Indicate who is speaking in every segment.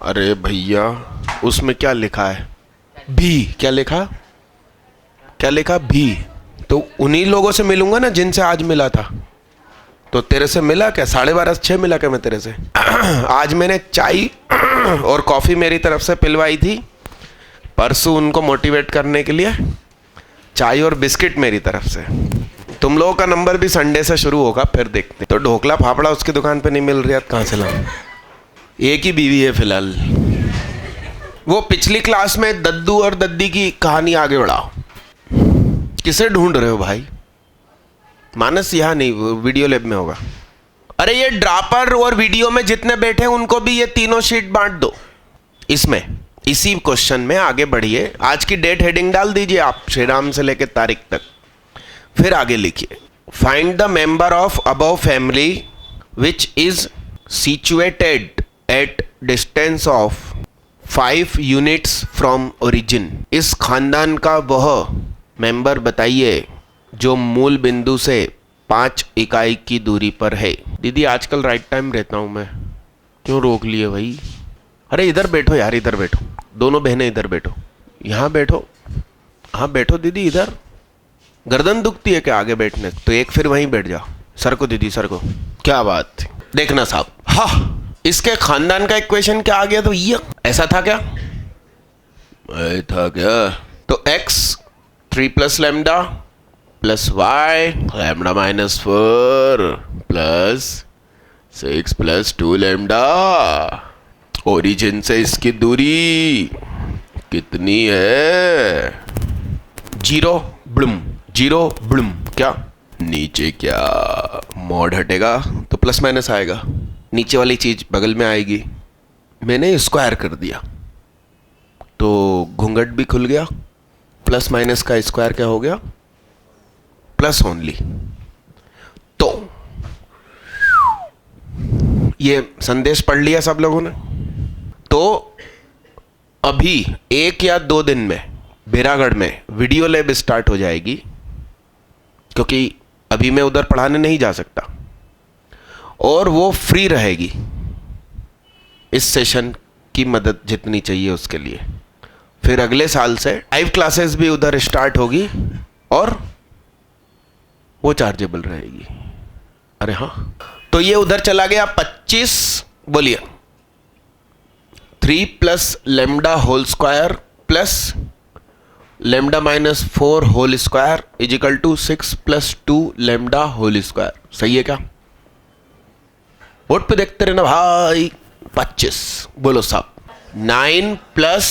Speaker 1: अरे भैया, उसमें क्या लिखा है? भी क्या लिखा? क्या लिखा? भी। तो उन्हीं लोगों से मिलूंगा ना जिनसे आज मिला था। तो तेरे से मिला क्या? 12:30 मिला क्या मैं तेरे से? आज मैंने चाय और कॉफी मेरी तरफ से पिलवाई थी, परसों उनको मोटिवेट करने के लिए चाय और बिस्किट मेरी तरफ से। तुम लोगों का नंबर भी संडे से शुरू होगा, फिर देखते हैं। तो ढोकला फाफड़ा उसकी दुकान पे नहीं मिल रहा, कहाँ से लाऊं? एक ही बीवी है फिलहाल। वो पिछली क्लास में दद्दू और दद्दी की कहानी आगे बढ़ाओ। किसे ढूंढ रहे हो भाई? मानस यहाँ नहीं, वो वीडियो लैब में होगा। अरे ये ड्रापर और वीडियो में जितने बैठे हैं उनको भी ये तीनों शीट बांट दो। इसमें इसी क्वेश्चन में आगे बढ़िए। आज की डेट हेडिंग डाल दीजिए आप, श्री राम से लेकर तारीख तक। फिर आगे लिखिए, find the member of above family which is situated at distance of 5 units from origin. इस खानदान का वह मेंबर बताइए जो मूल बिंदु से 5 इकाई की दूरी पर है। दीदी आजकल राइट टाइम रहता हूं मैं, क्यों रोक लिए भाई? अरे इधर बैठो यार, इधर बैठो। दोनों बहनें इधर बैठो, यहाँ बैठो। हाँ बैठो दीदी इधर। गर्दन दुखती है क्या आगे बैठने? तो एक फिर वहीं बैठ जाओ। सर को दीदी, सर को। क्या बात, देखना साहब। हाँ, इसके खानदान का इक्वेशन क्या आ गया? तो ये ऐसा था क्या? था क्या? तो x 3 plus lambda plus y lambda minus 4 plus 6 plus 2 lambda. Origin से इसकी दूरी कितनी है? 0 ब्लूम, 0 ब्लूम। क्या नीचे क्या मॉड हटेगा तो प्लस माइनस आएगा, नीचे वाली चीज बगल में आएगी। मैंने स्क्वायर कर दिया तो घूंघट भी खुल गया। प्लस माइनस का स्क्वायर क्या हो गया? Plus only. तो ये संदेश पढ़ लिया सब लोगों ने। तो अभी 1 या 2 दिन में भेरागढ़ में वीडियो लैब स्टार्ट हो जाएगी, क्योंकि अभी मैं उधर पढ़ाने नहीं जा सकता, और वो फ्री रहेगी इस सेशन की मदद जितनी चाहिए उसके लिए। फिर अगले साल से लाइव क्लासेस भी उधर स्टार्ट होगी और वो चार्जेबल रहेगी। अरे हाँ, तो ये उधर चला गया 25। बोलिए 3 plus lambda whole square plus lambda minus 4 whole square equal to 6 plus 2 lambda whole square. सही है क्या? बोर्ड पे देखते रहना भाई। 25 बोलो साहब। 9 plus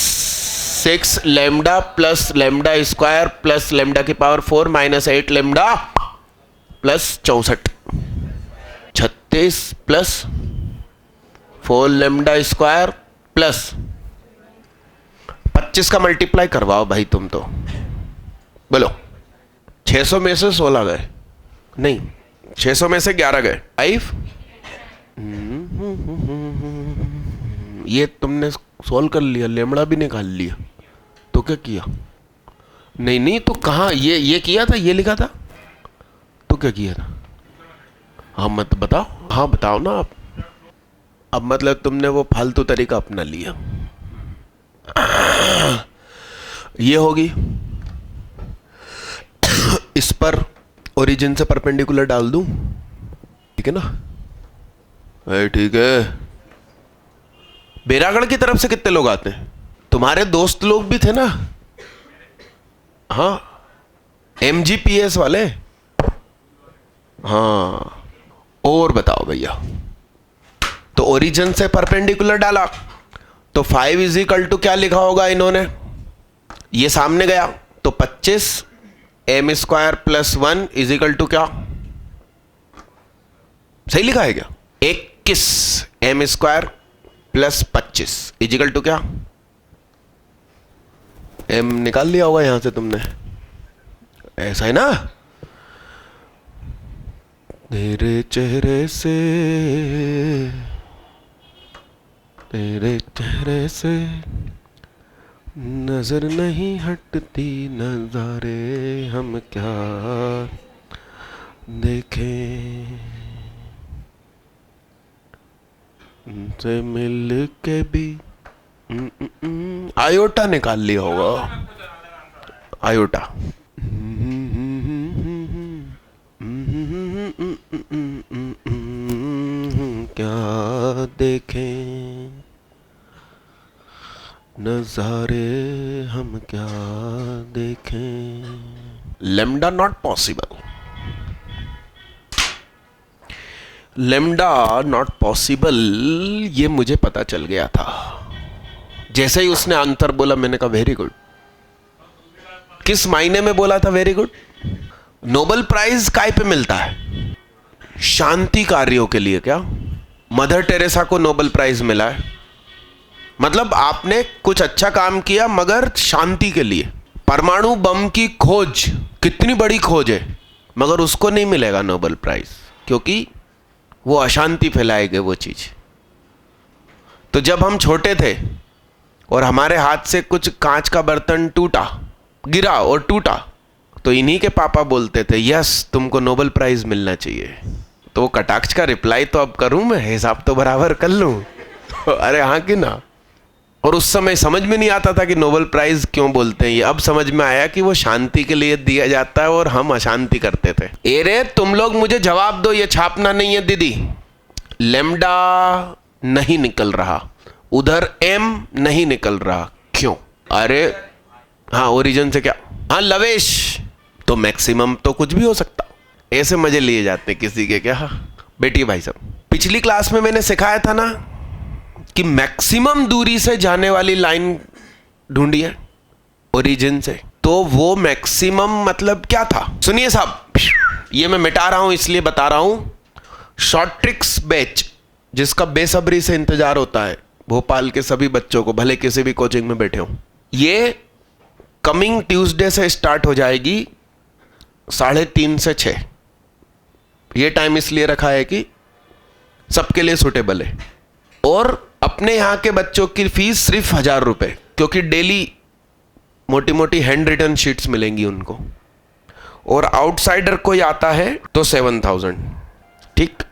Speaker 1: 6 lambda plus lambda square plus lambda की power 4 minus 8 lambda plus 64। 36 plus 4 lambda square plus 25 का मल्टीप्लाई करवाओ भाई तुम तो। बोलो 600 में से 16 गए, नहीं 600 में से 11 गए। 5। ये तुमने सोल्व कर लिया, लेमड़ा भी निकाल लिया। तो क्या किया? नहीं नहीं, तो कहाँ ये किया था, ये लिखा था। तो क्या किया था? हाँ मत बताओ, हाँ बताओ ना आप। अब मतलब तुमने वो फालतू तरीका अपना लिया। ये होगी, इस पर ओरिजिन से परपेंडिकुलर डाल दूं, ठीक है ना? ठीक है। बैरागढ़ की तरफ से कितने लोग आते हैं? तुम्हारे दोस्त लोग भी थे ना? हाँ, MGPS वाले। हाँ, और बताओ भैया। तो ओरिजिन से परपेंडिकुलर डाला तो 5 इज इक्वल टू क्या लिखा होगा इन्होंने? ये सामने गया तो 25 m square plus 1 is equal to क्या? सही लिखा है क्या? 21 m square plus 25 is equal to क्या? m निकाल लिया होगा यहां से तुमने, ऐसा है ना? तेरे चेहरे से, तेरे चेहरे से नजर नहीं हटती, नजारे हम क्या देखें, उनसे मिल के भी आयोटा निकाल लिया होगा, आयोटा। क्या देखें नजारे हम, क्या देखें। Lambda naught possible, lambda naught possible, ये मुझे पता चल गया था। जैसे ही उसने आंसर बोला मैंने कहा वेरी गुड। किस मायने में बोला था वेरी गुड? नोबेल प्राइज काय पे मिलता है? शांति कार्यों के लिए। क्या मदर टेरेसा को नोबेल प्राइज मिला है? मतलब आपने कुछ अच्छा काम किया मगर शांति के लिए। परमाणु बम की खोज कितनी बड़ी खोज है, मगर उसको नहीं मिलेगा नोबेल प्राइज, क्योंकि वो अशांति फैलाएगी वो चीज। तो जब हम छोटे थे और हमारे हाथ से कुछ कांच का बर्तन टूटा, गिरा और टूटा, तो इन्हीं के पापा बोलते थे यस तुमको नोबेल प्राइज मिलना चाहिए। तो वो कटाक्ष का रिप्लाई तो अब करूं मैं, हिसाब तो बराबर कर लूं। अरे हाँ कि ना। और उस समय समझ में नहीं आता था कि नोबेल प्राइज क्यों बोलते हैं। ये अब समझ में आया कि वो शांति के लिए दिया जाता है और हम अशांति करते थे। एरे तुम लोग मुझे जवाब दो, ये छापना नहीं है दीदी। लेमडा नहीं निकल रहा, उधर एम नहीं निकल रहा, क्यों? अरे हाँ, ओरिजिन से क्या? हाँ लवेश, तो मैक्सिमम तो कुछ भी हो सकता। ऐसे मजे लिए जाते हैं किसी के। क्या बेटी भाई साहब, पिछली क्लास में मैंने सिखाया था ना कि मैक्सिमम दूरी से जाने वाली लाइन ढूंढी है ओरिजिन से। तो वो मैक्सिमम मतलब क्या था? सुनिए साहब, ये मैं मिटा रहा हूं इसलिए बता रहा हूं। शॉर्ट ट्रिक्स बैच जिसका बेसब्री से इंतजार होता है भोपाल के सभी बच्चों को, भले किसी भी कोचिंग में बैठे हो, ये कमिंग ट्यूसडे से स्टार्ट हो जाएगी 3:30 से 6। ये टाइम इसलिए रखा है कि सबके लिए सूटेबल है। और अपने यहाँ के बच्चों की फीस सिर्फ 1000 रुपये, क्योंकि डेली मोटी मोटी हैंड रिटन शीट्स मिलेंगी उनको। और आउटसाइडर कोई आता है तो 7000। ठीक,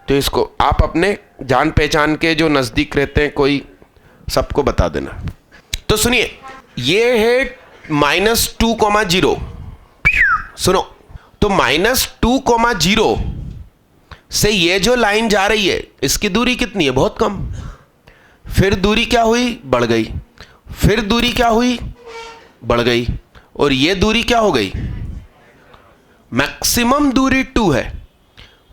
Speaker 1: तो इसको आप अपने जान पहचान के जो नज़दीक रहते हैं कोई, सबको बता देना। तो सुनिए, ये है -2,0। सुनो, तो -2,0 से ये जो लाइन जा रही है इसकी दूरी कितनी है? बहुत कम। फिर दूरी क्या हुई? बढ़ गई। फिर दूरी क्या हुई? बढ़ गई। और ये दूरी क्या हो गई? मैक्सिमम दूरी 2 है।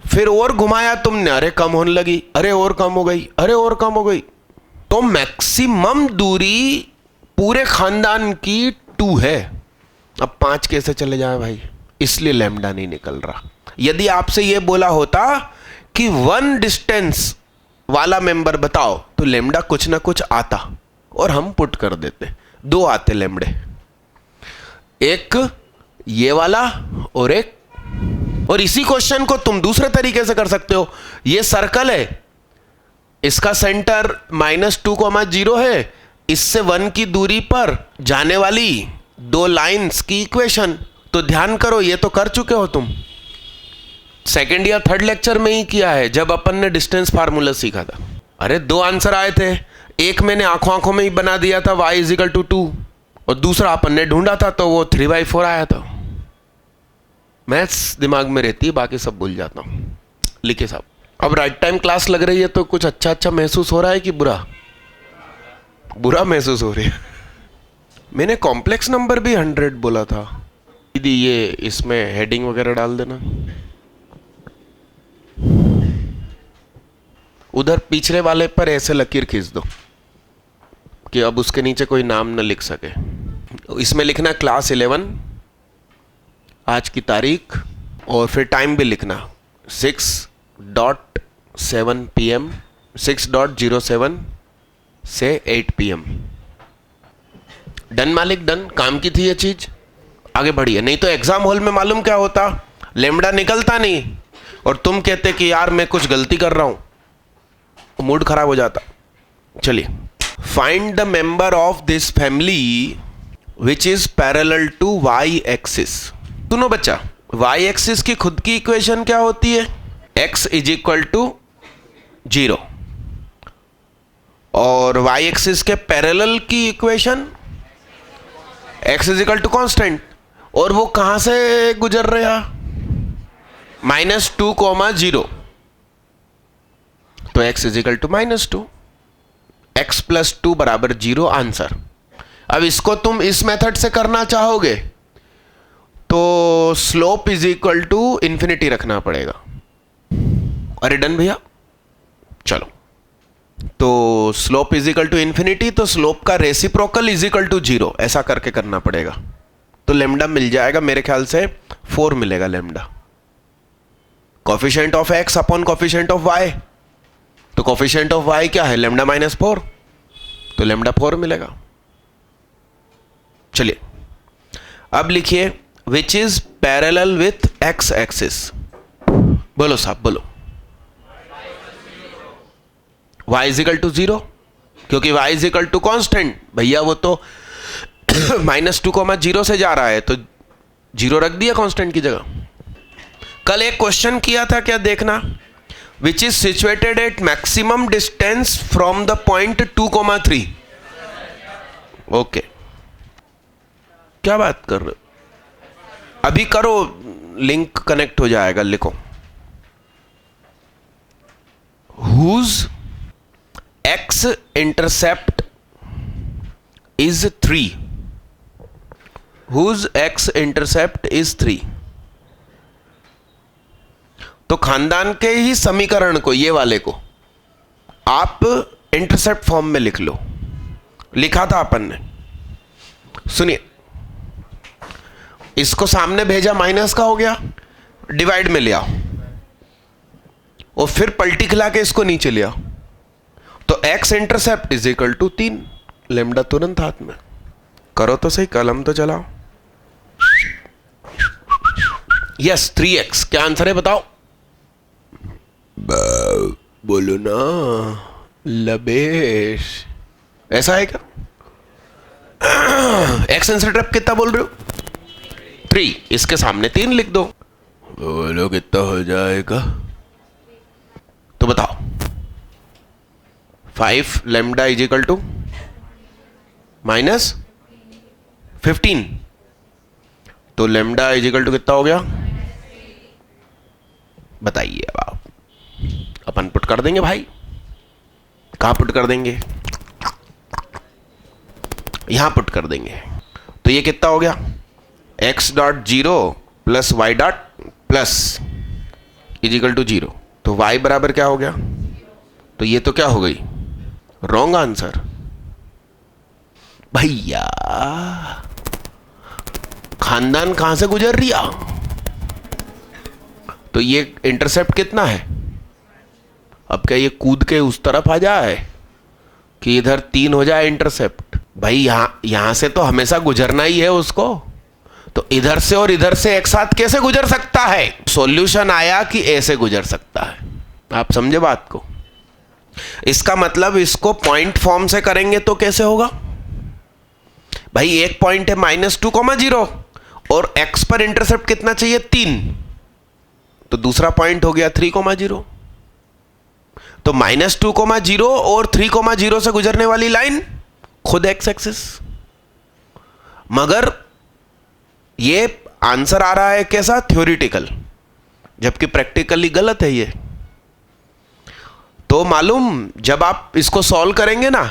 Speaker 1: फिर और घुमाया तुमने, अरे कम होने लगी, अरे और कम हो गई, अरे और कम हो गई। तो मैक्सिमम दूरी पूरे खानदान की 2 है। अब 5 कैसे चले जाए भाई? इसलिए लैम्डा नहीं निकल रहा। यदि आपसे यह बोला होता कि 1 डिस्टेंस वाला मेंबर बताओ, तो लैम्डा कुछ ना कुछ आता और हम पुट कर देते। 2 आते लैम्डे, एक ये वाला और एक। और इसी क्वेश्चन को तुम दूसरे तरीके से कर सकते हो। ये सर्कल है, इसका सेंटर -2,0 है, इससे 1 की दूरी पर जाने वाली 2 लाइंस की इक्वेशन। तो ध्यान करो, ये तो कर चुके हो तुम, सेकेंड या थर्ड लेक्चर में ही किया है जब अपन ने डिस्टेंस फार्मूला सीखा था। अरे 2 आंसर आए थे, एक मैंने आंखों में ही बना दिया था y = 2, और दूसरा अपन ने ढूंढा था तो वो 3/4 आया था। मैथ्स दिमाग में रहती है, बाकी सब भूल जाता हूं। लिखे साहब, अब राइट टाइम क्लास लग रही है तो कुछ अच्छा महसूस हो रहा है कि बुरा महसूस हो रही है? मैंने कॉम्प्लेक्स नंबर भी 100 बोला था। दीदी ये इसमें हेडिंग वगैरह डाल देना। उधर पिछले वाले पर ऐसे लकीर खींच दो कि अब उसके नीचे कोई नाम न लिख सके। इसमें लिखना क्लास 11, आज की तारीख, और फिर टाइम भी लिखना 6:07 PM, 6:07 से 8 PM। डन मालिक, डन। काम की थी ये चीज, आगे बढ़िए। नहीं तो एग्जाम हॉल में मालूम क्या होता, लैम्डा निकलता नहीं और तुम कहते कि यार मैं कुछ गलती कर रहा हूं, मूड खराब हो जाता। चलिए, find the member of this family which is parallel to y axis. सुनो बच्चा, y एक्सिस की खुद की इक्वेशन क्या होती है? x = 0 और वाई एक्सिस के पैरेलल की equation x is equal to constant, और वो कहां से गुजर रहा, -2,0, तो x is equal to -2, x + 2 = 0 answer. अब इसको तुम इस मेथड से करना चाहोगे तो slope is equal to infinity रखना पड़ेगा। अरे डन भैया, चलो, तो slope is equal to infinity, तो स्लोप का रेसिप्रोकल इज इक्वल टू 0 ऐसा करके करना पड़ेगा। तो लेमडा मिल जाएगा, मेरे ख्याल से 4 मिलेगा lambda, coefficient of x upon coefficient of y। तो कोफिशिएंट ऑफ y क्या है, लेमडा -4, तो लेमडा 4 मिलेगा। चलिए अब लिखिए विच is parallel with x axis. बोलो साहब बोलो। y इज इक्वल टू 0, क्योंकि y is equal to constant भैया, वो तो -2,0 से जा रहा है, तो 0 रख दिया कांस्टेंट की जगह। कल एक क्वेश्चन किया था, क्या देखना, which is situated at maximum distance from the point 2,3। Okay, क्या बात कर रहे हो, अभी करो, लिंक कनेक्ट हो जाएगा। लिखो whose x intercept is 3, whose x intercept is 3। तो खानदान के ही समीकरण को, ये वाले को आप इंटरसेप्ट फॉर्म में लिख लो, लिखा था अपन ने। सुनिए, इसको सामने भेजा, माइनस का हो गया, डिवाइड में ले आओ, और फिर पलटी खिला के इसको नीचे ले आओ, तो x intercept is equal to 3, lambda तुरंत हाथ में। करो तो सही, कलम तो चलाओ। यस 3x, क्या आंसर है बताओ, बोलो ना लबेश, ऐसा है क्या? x इंटरसेप्ट कितना बोल रहे हो, 3, इसके सामने 3 लिख दो, बोलो कितना हो जाएगा, तो बताओ। 5 लेमडा इज इक्वल टू -15, तो लेमडा इज इक्वल टू कितना हो गया, बताइए। अब आप अपन पुट कर देंगे भाई, कहां पुट कर देंगे, यहां पुट कर देंगे, तो ये कितना हो गया, x.0 + y.+ is equal to 0, तो y बराबर क्या हो गया, तो ये तो क्या हो गई, रॉन्ग आंसर भैया। खानदान कहां से गुजर रिया, तो ये इंटरसेप्ट कितना है, अब क्या ये कूद के उस तरफ आ जाए कि इधर 3 हो जाए इंटरसेप्ट, भाई यहां से तो हमेशा गुजरना ही है उसको, तो इधर से और इधर से एक साथ कैसे गुजर सकता है, सॉल्यूशन आया कि ऐसे गुजर सकता है। आप समझे बात को, इसका मतलब इसको पॉइंट फॉर्म से करेंगे तो कैसे होगा भाई, एक पॉइंट है -2,0 और x पर इंटरसेप्ट कितना चाहिए, 3, तो दूसरा पॉइंट हो गया 3,0, तो -2,0 और 3,0 से गुजरने वाली लाइन खुद x एक्सिस, मगर ये आंसर आ रहा है कैसा, थ्योरेटिकल, जबकि प्रैक्टिकली गलत है ये। तो मालूम, जब आप इसको सॉल्व करेंगे ना,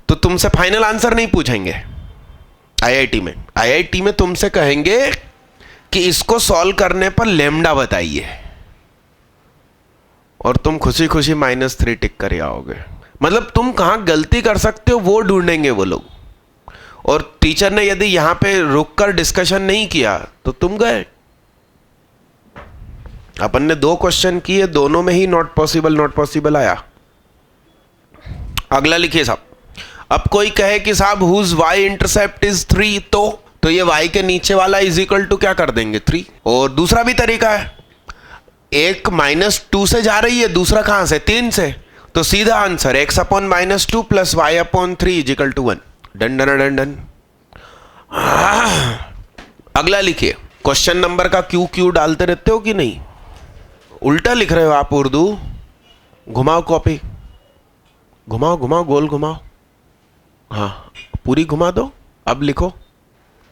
Speaker 1: तो तुमसे फाइनल आंसर नहीं पूछेंगे आईआईटी में तुमसे कहेंगे कि इसको सॉल्व करने पर लेमडा बताइए, और तुम खुशी खुशी -3 टिक कर आओगे। मतलब तुम कहां गलती कर सकते हो वो ढूंढेंगे वो लोग, और टीचर ने यदि यहां पे रुककर डिस्कशन नहीं किया तो तुम गए। अपन ने 2 क्वेश्चन किए, दोनों में ही नॉट पॉसिबल आया। अगला लिखिए साहब, अब कोई कहे कि साहब हुज y इंटरसेप्ट इज 3, तो ये y के नीचे वाला इज इक्वल टू क्या कर देंगे, 3। और दूसरा भी तरीका है, एक -2 से जा रही है, दूसरा कहां से, 3 से, तो सीधा answer x/-2 + y/3 is equal to 1। Done done done done. अगला लिखिए, क्वेश्चन नंबर का क्यू डालते रहते हो कि नहीं, उल्टा लिख रहे हो आप, उर्दू घुमाओ कॉपी, घुमाओ घुमाओ, गोल घुमाओ, हाँ पूरी घुमा दो, अब लिखो।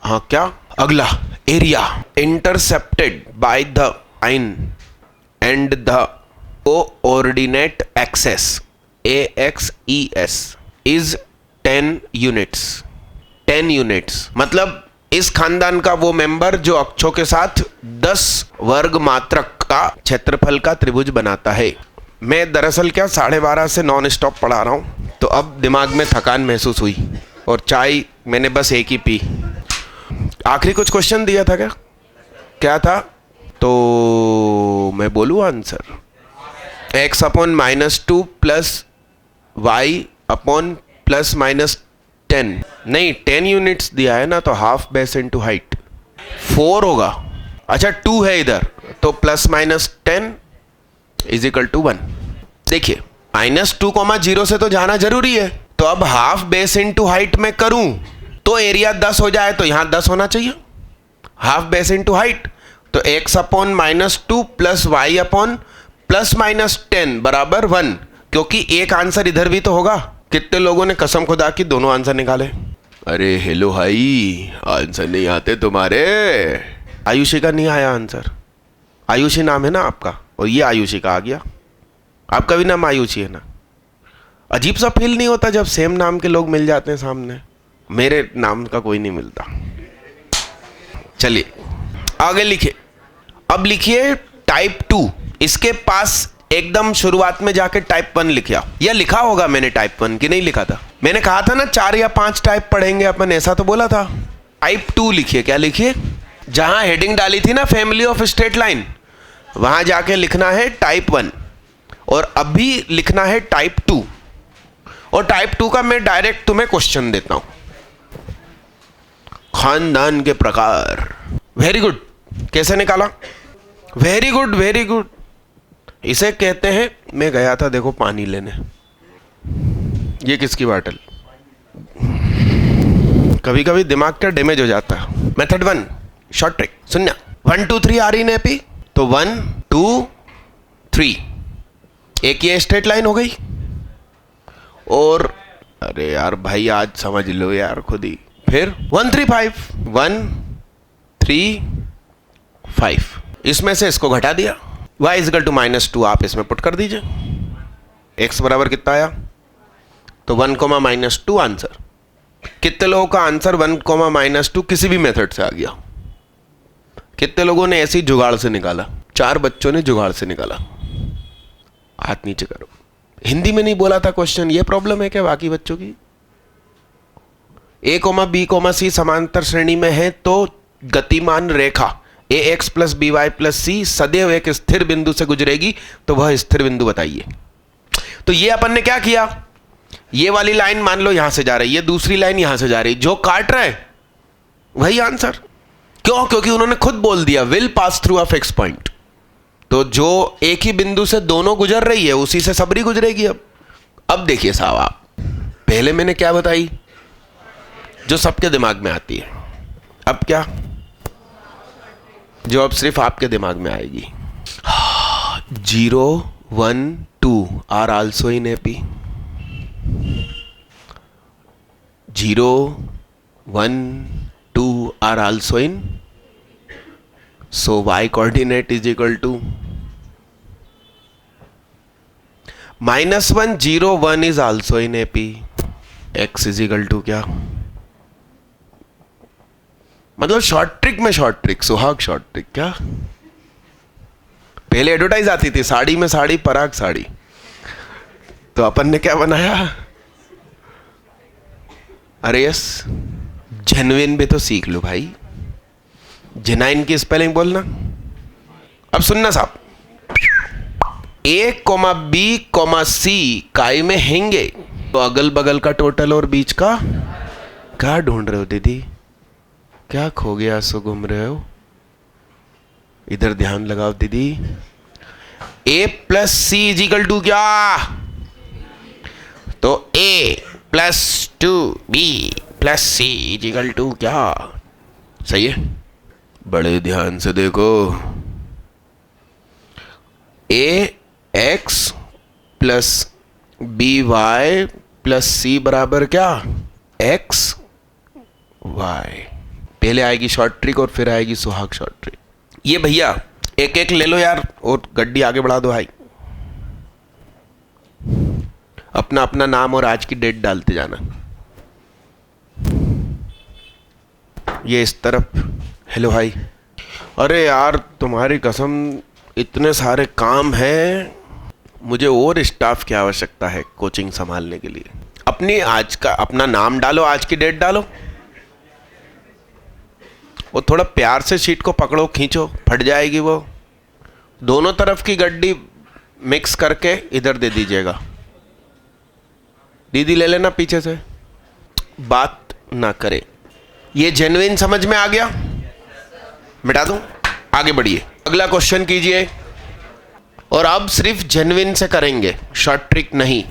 Speaker 1: हाँ क्या अगला, area intercepted by the line and the coordinate axes AXES is 10 units. 10 units मतलब इस खानदान का वो मेंबर जो अक्षों के साथ 10 वर्ग मात्रक का क्षेत्रफल का त्रिभुज बनाता है। मैं दरअसल क्या 12:30 से नॉन स्टॉप पढ़ा रहा हूँ, तो अब दिमाग में थकान महसूस हुई और चाय मैंने बस एक ही पी। आखिरी कुछ क्वेश्चन दिया था क्या? क्या था? तो मैं बोलूँ answer, x upon -2 plus y upon plus -10, नहीं 10 यूनिट्स दिया है ना, तो हाफ बेस इनटू हाइट 4 होगा। अच्छा 2 है इधर, तो प्लस -10 इज इक्वल टू 1। देखिए -2,0 से तो जाना जरूरी है, तो अब हाफ बेस इनटू हाइट में करूं तो एरिया 10 हो जाए, तो यहां 10 होना चाहिए। हाफ बेस इनटू हाइट, तो x upon -2 plus y upon plus -10 बराबर 1, क्योंकि एक आंसर इधर भी तो होगा। कितने लोगों ने कसम खुदा की दोनों आंसर निकाले? अरे हेलो भाई, आंसर नहीं आते तुम्हारे? आयुषी का नहीं आया आंसर, आयुषी नाम है ना आपका, और ये आयुषी का आ गया। आपका भी नाम आयुषी है ना? अजीब सा फील नहीं होता जब सेम नाम के लोग मिल जाते हैं सामने? मेरे नाम का कोई नहीं मिलता। चलिए आगे लिखिए। अब लिखिए टाइप 2। इसके पास एकदम शुरुआत में जाके टाइप 1 लिखा, या लिखा होगा मैंने टाइप 1 कि नहीं लिखा था? मैंने कहा था ना 4 या 5 टाइप पढ़ेंगे अपन, ऐसा तो बोला था। टाइप 2 लिखिए। क्या लिखिए? जहां हेडिंग डाली थी ना फैमिली ऑफ स्ट्रेट लाइन, वहां जाके लिखना है टाइप 1, और अभी लिखना है टाइप 2। और टाइप 2 का मैं डायरेक्ट तुम्हें क्वेश्चन देता हूं, खानदान के प्रकार। वेरी गुड, कैसे निकाला? Very good very good. इसे कहते हैं, मैं गया था देखो पानी लेने, ये किसकी बॉटल? कभी कभी दिमाग का डैमेज हो जाता है। मेथड 1 शॉर्ट ट्रिक सुनना। 1 2 3 आ रही नेपी, तो 1 2 3 एक ये स्ट्रेट लाइन हो गई। और अरे यार भाई आज समझ लो यार खुद ही। फिर 1 3 5 1 3 5, इसमें से इसको घटा दिया, y इजकल टू -2 आप इसमें पुट कर दीजिए। x बराबर कितना आया? तो 1, -2 आंसर। कितने लोगों का आंसर 1, -2 किसी भी मेथड से आ गया? कितने लोगों ने ऐसी जुगाड़ से निकाला? 4 बच्चों ने जुगाड़ से निकाला। हाथ नीचे करो। हिंदी में नहीं बोला था क्वेश्चन, ये प्रॉब्लम है क्या बाकी बच्चों की? a, b, c समांतर श्रेणी में है तो गतिमान रेखा ax plus by plus c सदैव एक स्थिर बिंदु से गुजरेगी, तो वह स्थिर बिंदु बताइए। तो ये अपन ने क्या किया, ये वाली लाइन मान लो यहां से जा रही है, दूसरी लाइन यहां से जा रही, जो काट रहा है वही आंसर। क्यों? क्योंकि उन्होंने खुद बोल दिया will pass through a fix point, तो जो एक ही बिंदु से दोनों गुजर रही है उसी से सबरी गुजरेगी। अब देखिए साहब, आप पहले मैंने क्या बताई जो सबके दिमाग में आती है, अब क्या जो अब सिर्फ आपके दिमाग में आएगी। 0 1 2 are also in AP. 0 1 2 are also in, so y coordinate is equal to -1 0 1 is also in AP, x is equal to क्या? मतलब शॉर्ट ट्रिक में शॉर्ट ट्रिक, सुहाग शॉर्ट ट्रिक। क्या पहले एडवर्टाइज आती थी साड़ी में साड़ी पराग साड़ी, तो अपन ने क्या बनाया? अरे यस, जेन्युइन भी तो सीख लो भाई, जेनाइन की स्पेलिंग बोलना। अब सुनना साहब, a, b, c काय में हैंगे, तो अगल बगल का टोटल और बीच का क्या ढूंढ रहे हो दीदी? क्या खो गया, सो घूम रहे हो? इधर ध्यान लगाओ दीदी। a plus c is equal to क्या? तो a plus 2b plus c is equal to क्या? सही है, बड़े ध्यान से देखो। ax plus b y plus c बराबर क्या, एक्स वाई। पहले आएगी शॉर्ट ट्रिक और फिर आएगी सुहाग शॉर्ट ट्रिक। ये भैया एक एक ले लो यार और गड्डी आगे बढ़ा दो भाई। अपना अपना नाम और आज की डेट डालते जाना। ये इस तरफ, हेलो भाई। अरे यार तुम्हारी कसम इतने सारे काम हैं, मुझे और स्टाफ की आवश्यकता है कोचिंग संभालने के लिए। अपनी आज का अपना नाम डालो, आज की डेट डालो, वो थोड़ा प्यार से शीट को पकड़ो, खींचो, फट जाएगी वो। दोनों तरफ की गड्डी मिक्स करके इधर दे दीजिएगा। दीदी ले लेना पीछे से, बात ना करे। ये जेन्युइन समझ में आ गया? मिटा दूं? आगे बढ़िए, अगला क्वेश्चन कीजिए। और अब सिर्फ जेन्युइन से करेंगे, शॉर्ट ट्रिक नहीं।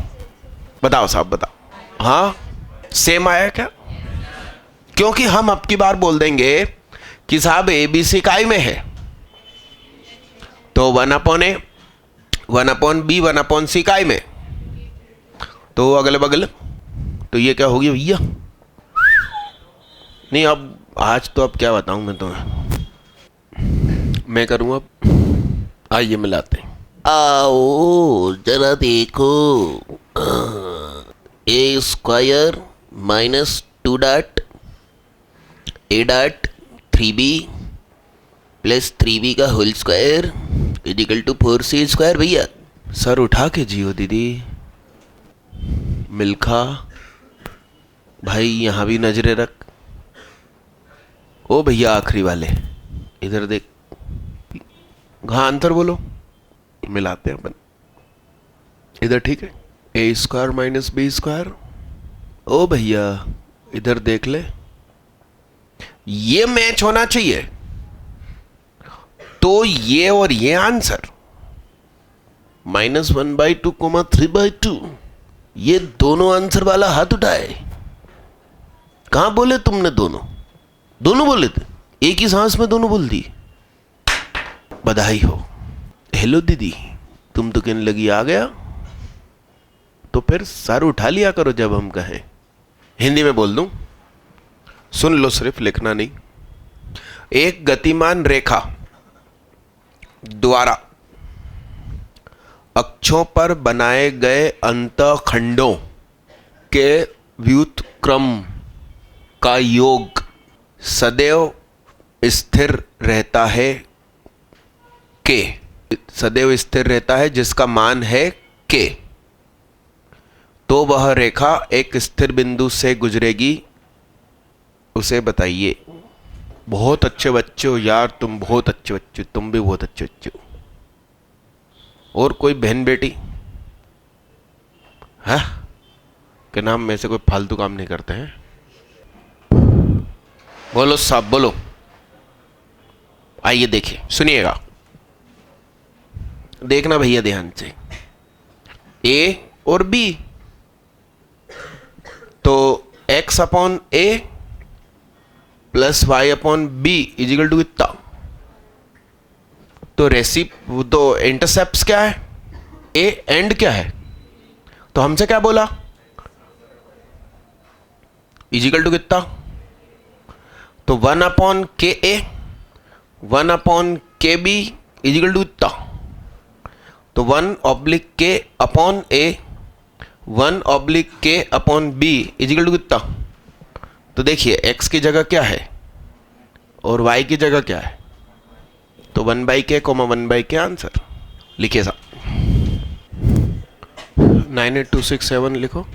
Speaker 1: बताओ साहब बताओ। हाँ सेम आया क्या? क्योंकि हम अब की बार बोल देंगे कि साहब ABC इकाई में है, तो 1/A 1/B 1/C इकाई में, तो अगल बगल, तो ये क्या हो गया भैया? नहीं अब आज तो अब क्या बताऊं मैं तुम्हें, मैं करूं अब। आइए मिलाते हैं। आओ जरा देखो, A² minus 2 dot A dot 3B plus 3B का whole square equal to 4C² भैया। सर उठा के जियो दीदी। मिल्खा भाई यहाँ भी नजरे रख। ओ भैया आखिरी वाले इधर देख, हाँ आंसर बोलो, मिलाते हैं अपन। इधर ठीक है, A² माइनस B²। ओ भैया इधर देख ले, ये मैच होना चाहिए, तो ये और ये आंसर -1/2 3/2, ये दोनों आंसर वाला हाथ उठाए। कहां बोले तुमने? दोनों बोले थे, एक ही सांस में दोनों बोल दी। बधाई हो। हेलो दीदी, तुम तो कहने लगी आ गया, तो फिर सर उठा लिया करो जब हम कहें। हिंदी में बोल दूं, सुन लो, सिर्फ लिखना नहीं। एक गतिमान रेखा द्वारा अक्षों पर बनाए गए अंतःखंडों के व्युत्क्रम का योग सदैव स्थिर रहता है के, सदैव स्थिर रहता है जिसका मान है के, तो वह रेखा एक स्थिर बिंदु से गुजरेगी, उसे बताइए। बहुत अच्छे बच्चे हो यार तुम, बहुत अच्छे बच्चे, तुम भी बहुत अच्छे बच्चे हो। और कोई बहन बेटी है के नाम में से कोई फालतू काम नहीं करते हैं? बोलो साहब बोलो। आइए देखिए, सुनिएगा, देखना भैया ध्यान से। A और B, तो x/A plus y/B is equal to कितना? तो तो इंटरसेप्ट क्या है? A एंड क्या है? तो हमसे क्या बोला? इजिकल टू कितना? तो 1/KA 1/KB इजिकल टू कितना? तो 1/K/A 1/K/B इजिकल टू कितना? तो देखिए x की जगह क्या है और y की जगह क्या है, तो 1/K, 1/K आंसर। लिखिए साहब, 98267 लिखो।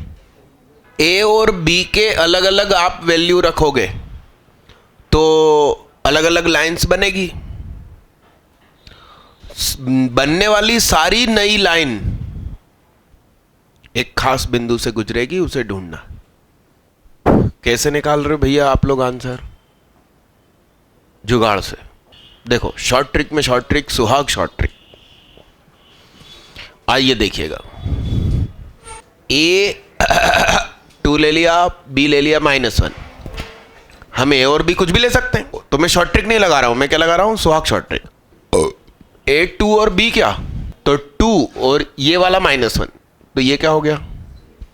Speaker 1: A और B के अलग अलग आप वैल्यू रखोगे तो अलग अलग लाइंस बनेगी। बनने वाली सारी नई लाइन एक खास बिंदु से गुजरेगी, उसे ढूंढना। कैसे निकाल रहे हो भैया आप लोग आंसर? जुगाड़ से। देखो शॉर्ट ट्रिक में शॉर्ट ट्रिक, सुहाग शॉर्ट ट्रिक। आइए देखिएगा, A 2 ले लिया, B ले लिया -1। हम A और B कुछ भी ले सकते हैं, तो मैं शॉर्ट ट्रिक नहीं लगा रहा हूं, मैं क्या लगा रहा हूं? सुहाग शॉर्ट ट्रिक। A 2 और B क्या? तो 2 और ये वाला -1, तो ये क्या हो गया,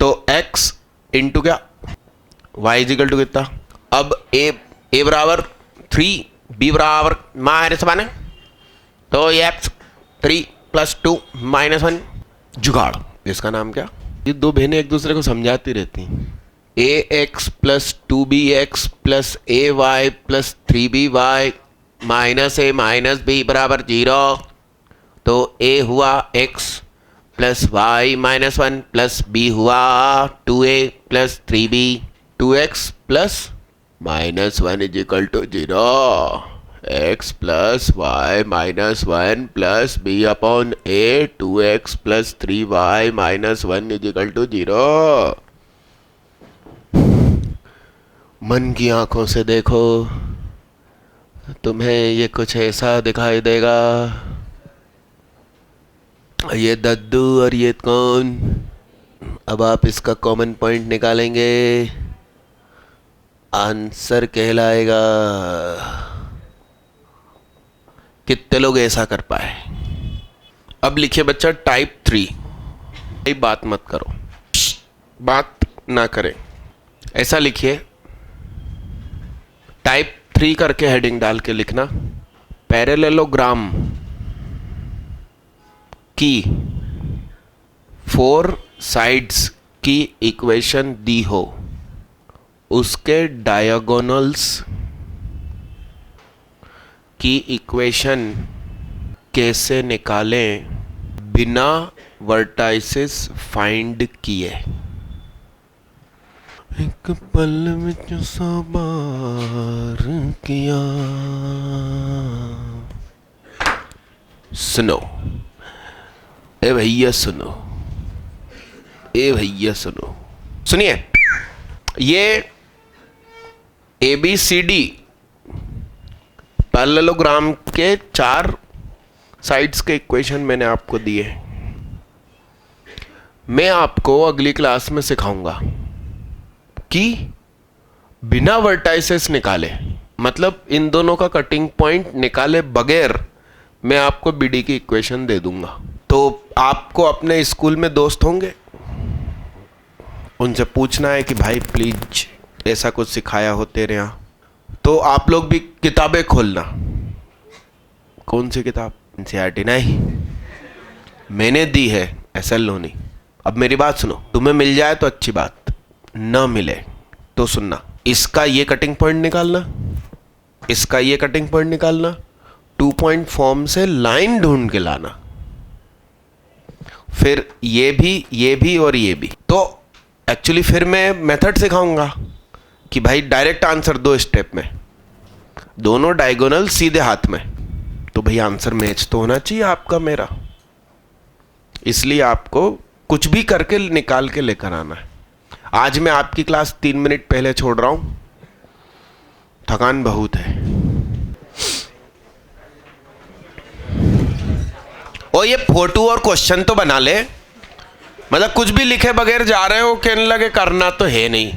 Speaker 1: तो x इंटू क्या y इजिकल टू कितना, अब a बराबर 3, b बराबर -1 है, तो ये x 3 + 2 -1 जुगाड़। इसका नाम क्या, ये दो बहनें एक दूसरे को समझाती रहती हैं। ax + 2bx + ay + 3by -a - b बराबर 0, तो a हुआ x + y - 1 + b हुआ 2a + 3b, 2x + -1 equal to 0, x + y - 1 + b upon a, 2x + 3y - 1 equal to 0। मन की आंखों से देखो, तुम्हें ये कुछ ऐसा दिखाई देगा, ये दद्दू और ये कौन। अब आप इसका कॉमन पॉइंट निकालेंगे, आंसर कहलाएगा। कितने लोग ऐसा कर पाए। अब लिखिए बच्चा टाइप 3, बात मत करो, बात ना करें, ऐसा लिखिए। टाइप 3 करके हेडिंग डाल के लिखना, पैरेललोग्राम की 4 साइड्स की इक्वेशन दी हो, उसके डायगोनल्स की इक्वेशन कैसे निकालें बिना वर्टाइसेस फाइंड किए। एक पल में जो सवार किया। सुनो ए भैया, सुनो ए भैया, सुनो, सुनिए। ये ABCD पैरेललोग्राम के 4 साइड्स के इक्वेशन मैंने आपको दिए। मैं आपको अगली क्लास में सिखाऊंगा कि बिना वर्टाइसेस निकाले, मतलब इन दोनों का कटिंग पॉइंट निकाले बगैर मैं आपको BD की इक्वेशन दे दूंगा। तो आपको अपने स्कूल में दोस्त होंगे, उनसे पूछना है कि भाई प्लीज ऐसा कुछ सिखाया हो तेरे यहाँ। तो आप लोग भी किताबें खोलना। कौन सी किताब? NCERT नहीं, मैंने दी है SL लोनी। अब मेरी बात सुनो, तुम्हें मिल जाए तो अच्छी बात, ना मिले तो सुनना। इसका ये कटिंग पॉइंट निकालना, इसका ये कटिंग पॉइंट निकालना, 2 पॉइंट फॉर्म से लाइन ढूंढ के लाना, फिर ये भी और ये भी। तो एक्चुअली फिर मैं मेथड सिखाऊंगा कि भाई डायरेक्ट आंसर 2 स्टेप में, दोनों डायगोनल सीधे हाथ में। तो भाई आंसर मैच तो होना चाहिए आपका मेरा, इसलिए आपको कुछ भी करके निकाल के लेकर आना है। आज मैं आपकी क्लास 3 मिनट पहले छोड़ रहा हूं, थकान बहुत है। और ये फोटो और क्वेश्चन तो बना ले, मतलब कुछ भी लिखे बगैर जा रहे हो, कहने लगे करना तो है नहीं।